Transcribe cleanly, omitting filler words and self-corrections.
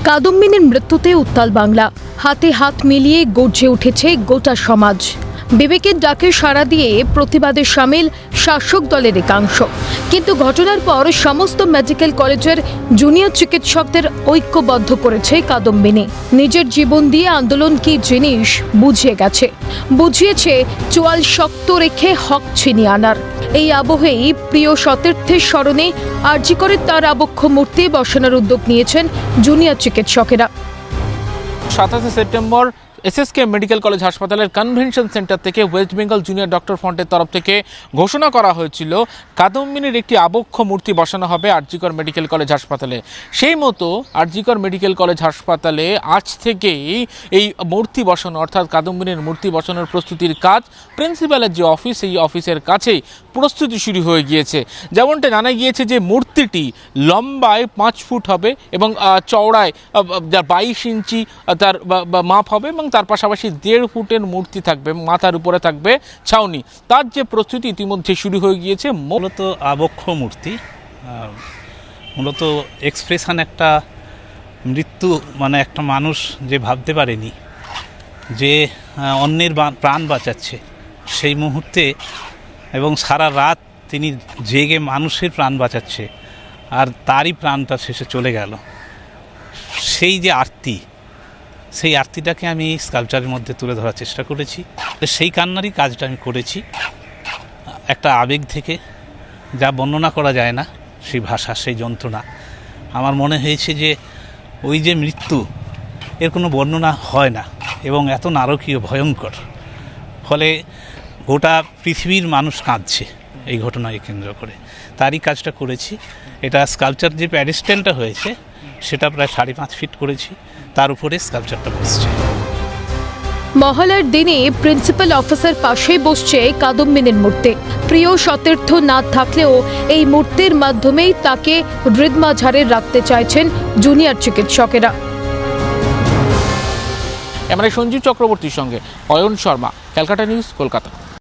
কাদম্বিনীর মৃত্যুতে উত্তাল বাংলা, হাতে হাত মিলিয়ে গর্জে উঠেছে গোটা সমাজ। বিবেকের ডাকে সাড়া দিয়ে প্রতিবাদে সামিল শাসক দলের একাংশ। কিন্তু ঘটনার পর সমস্ত মেডিকেল কলেজের জুনিয়র চিকিৎসকদের ঐক্যবদ্ধ করেছে কাদম্বিনী। নিজের জীবন দিয়ে আন্দোলন কি জিনিস বুঝিয়েছে চোয়াল শক্ত রেখে হক ছিনিয়ে আনার। এই আবহেই প্রিয় সতীর্থের স্মরণে আরজি করে তার আবক্ষ মূর্তি বসানোর উদ্যোগ নিয়েছেন জুনিয়র চিকিৎসকেরা। 27 সেপ্টেম্বর এসএসকে মেডিকেল কলেজ হাসপাতালের কনভেনশন সেন্টার থেকে ওয়েস্ট বেঙ্গল জুনিয়র ডক্টর ফ্রন্টের তরফ থেকে ঘোষণা করা হয়েছিল কাদম্বিনীর একটি আবক্ষ মূর্তি বসানো হবে আরজিকর মেডিকেল কলেজ হাসপাতালে। সেই মতো আরজিকর মেডিকেল কলেজ হাসপাতালে আজ থেকেই এই মূর্তি বসানো অর্থাৎ কাদম্বিনীর মূর্তি বসানোর প্রস্তুতির কাজ প্রিন্সিপালের যে অফিস এই অফিসের কাছেই প্রস্তুতি শুরু হয়ে গিয়েছে। যেমনটা জানা গিয়েছে যে মূর্তিটি লম্বায় 5 ফুট হবে এবং চওড়ায় 22 ইঞ্চি তার মাপ হবে এবং তার পাশাপাশি 1.5 ফুটের মূর্তি থাকবে, মাথার উপরে থাকবে ছাউনি। তার যে প্রস্তুতি ইতিমধ্যে শুরু হয়ে গিয়েছে। মূলত আবক্ষ মূর্তি, মূলত এক্সপ্রেশন একটা মৃত্যু, মানে একটা মানুষ যে ভাবতে পারেনি যে অন্যের প্রাণ বাঁচাচ্ছে সেই মুহূর্তে, এবং সারা রাত তিনি জেগে মানুষের প্রাণ বাঁচাচ্ছে আর তারই প্রাণটা শেষে চলে গেল। সেই যে আরতি, সেই আরতিটাকে আমি স্কাল্পচারের মধ্যে তুলে ধরার চেষ্টা করেছি। সেই কান্নারই কাজটা আমি করেছি একটা আবেগ থেকে, যা বর্ণনা করা যায় না, সেই ভাষা, সেই যন্ত্রণা। আমার মনে হয়েছে যে ওই যে মৃত্যু, এর কোনো বর্ণনা হয় না এবং এত নারকীয়, ভয়ঙ্কর, ফলে গোটা পৃথিবীর মানুষ কাঁদছে এই ঘটনাকে কেন্দ্র করে। তারই কাজটা করেছি। এটা স্কাল্পচার যে প্যাডেস্টালটা হয়েছে সেটা প্রায় 5.5 ফিট করেছি, তার উপরে স্কাল্পচারটা বসছে। মহলার দিনে প্রিন্সিপাল অফিসের পাশেই বসছে কাদম্বিনীর মূর্তি। প্রিয় সতীর্থ না থাকলেও এই মূর্তির মাধ্যমেই তাকে হৃদমাঝারে রাখতে চাইছেন জুনিয়র চিকিৎসকেরা। এমন সঞ্জীব চক্রবর্তীর সঙ্গে অয়ন শর্মা, ক্যালকাটা নিউজ, কলকাতা।